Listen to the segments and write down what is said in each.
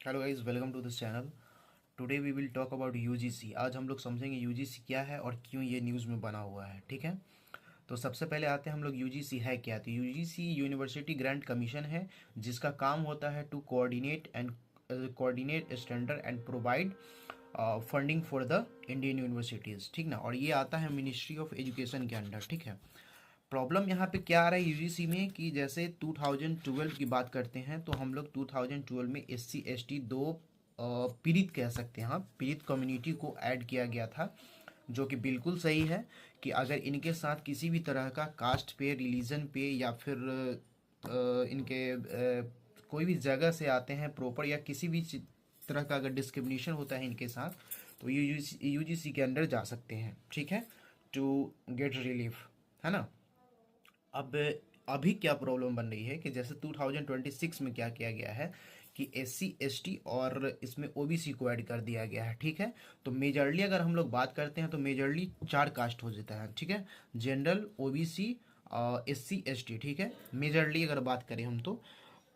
Hello guys, welcome to this channel. Today we will talk about UGC. आज हम लोग समझेंगे यूजीसी क्या है और क्यों ये न्यूज़ में बना हुआ है। ठीक है, तो सबसे पहले आते हैं हम लोग यूजीसी है क्या। तो यूजीसी यूनिवर्सिटी ग्रांट कमीशन है, जिसका काम होता है to coordinate standard and provide funding for the Indian universities. ठीक ना, और ये आता है मिनिस्ट्री ऑफ एजुकेशन के अंडर। ठीक है, प्रॉब्लम यहाँ पे क्या आ रहा है यूजीसी में कि जैसे 2012 की बात करते हैं तो हम लोग 2012 में एससी एसटी दो पीड़ित कह सकते हैं, हाँ, पीड़ित कम्युनिटी को ऐड किया गया था, जो कि बिल्कुल सही है कि अगर इनके साथ किसी भी तरह का कास्ट पे, रिलीजन पे या फिर कोई भी जगह से आते हैं प्रॉपर, या किसी भी तरह का अगर डिस्क्रिमिनेशन होता है इनके साथ, तो ये यूजीसी के अंडर जा सकते हैं। ठीक है, टू गेट रिलीफ, है ना। अब अभी क्या प्रॉब्लम बन रही है कि जैसे 2026 में क्या किया गया है कि एससी एसटी और इसमें ओबीसी को ऐड कर दिया गया है। ठीक है, तो मेजरली अगर हम लोग बात करते हैं तो मेजरली चार कास्ट हो जाता है। ठीक है, जनरल, ओबीसी, एससी एसटी। ठीक है, मेजरली अगर बात करें हम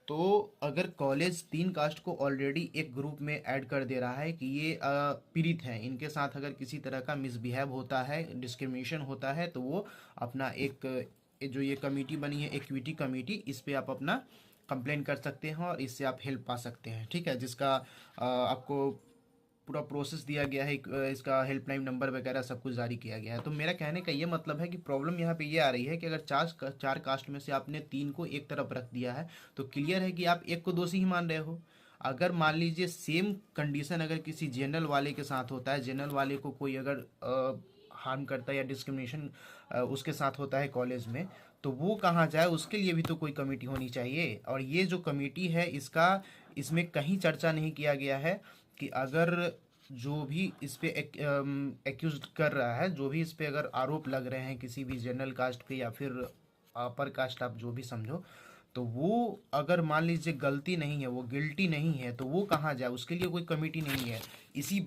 तो अगर कॉलेज तीन कास्ट को ऑलरेडी एक ग्रुप में ऐड कर दे रहा है कि ये पीड़ित हैं, इनके साथ अगर किसी तरह का मिसबिहेव होता है, डिस्क्रिमिनेशन होता है, तो वो अपना एक जो ये कमेटी बनी है, इक्विटी कमेटी, इस पे आप अपना कंप्लेन कर सकते हैं और इससे आप हेल्प पा सकते हैं। ठीक है, जिसका आपको पूरा प्रोसेस दिया गया है, इसका हेल्पलाइन नंबर वगैरह सब कुछ जारी किया गया है। तो मेरा कहने का ये मतलब है कि प्रॉब्लम यहाँ पे ये आ रही है कि अगर चार कास्ट में से आपने तीन को एक तरफ रख दिया है, तो क्लियर है कि आप एक को दोषी ही मान रहे हो। अगर मान लीजिए सेम कंडीशन अगर किसी जनरल वाले के साथ होता है, जनरल वाले को कोई अगर हार्म करता है या डिस्क्रिमिनेशन उसके साथ होता है कॉलेज में, तो वो कहाँ जाए, उसके लिए भी तो कोई कमेटी होनी चाहिए। और ये जो कमेटी है इसमें कहीं चर्चा नहीं किया गया है कि अगर जो भी इस पे एक्यूज कर रहा है, जो भी इस पे अगर आरोप लग रहे हैं किसी भी जनरल कास्ट पे या फिर अपर कास्ट, आप जो भी समझो, तो वो अगर मान लीजिए गलती नहीं है, वो गिल्टी नहीं है, तो वो कहाँ जाए, उसके लिए कोई कमेटी नहीं है। इसी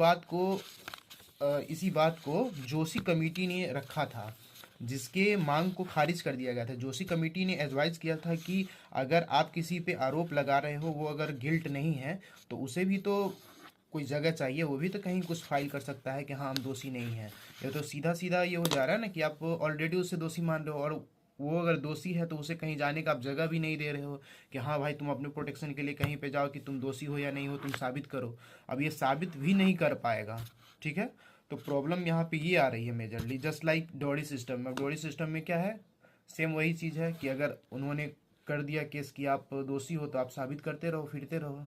बात को जोशी कमेटी ने रखा था, जिसके मांग को खारिज कर दिया गया था। जोशी कमेटी ने एडवाइज किया था कि अगर आप किसी पे आरोप लगा रहे हो, वो अगर गिल्ट नहीं है, तो उसे भी तो कोई जगह चाहिए, वो भी तो कहीं कुछ फाइल कर सकता है कि हाँ हम दोषी नहीं हैं। ये तो सीधा सीधा ये हो जा रहा है ना कि आप ऑलरेडी उसे दोषी मान रहे हो, और वो अगर दोषी है तो उसे कहीं जाने का आप जगह भी नहीं दे रहे हो कि हाँ भाई तुम अपने प्रोटेक्शन के लिए कहीं पे जाओ कि तुम दोषी हो या नहीं हो, तुम साबित करो। अब ये साबित भी नहीं कर पाएगा। ठीक है, तो प्रॉब्लम यहाँ पे ये आ रही है majorly, just like dowry system में। अब डॉरी सिस्टम में क्या है, सेम वही चीज़ है कि अगर उन्होंने कर दिया केस कि आप दोषी हो, तो आप साबित करते रहो, फिरते रहो।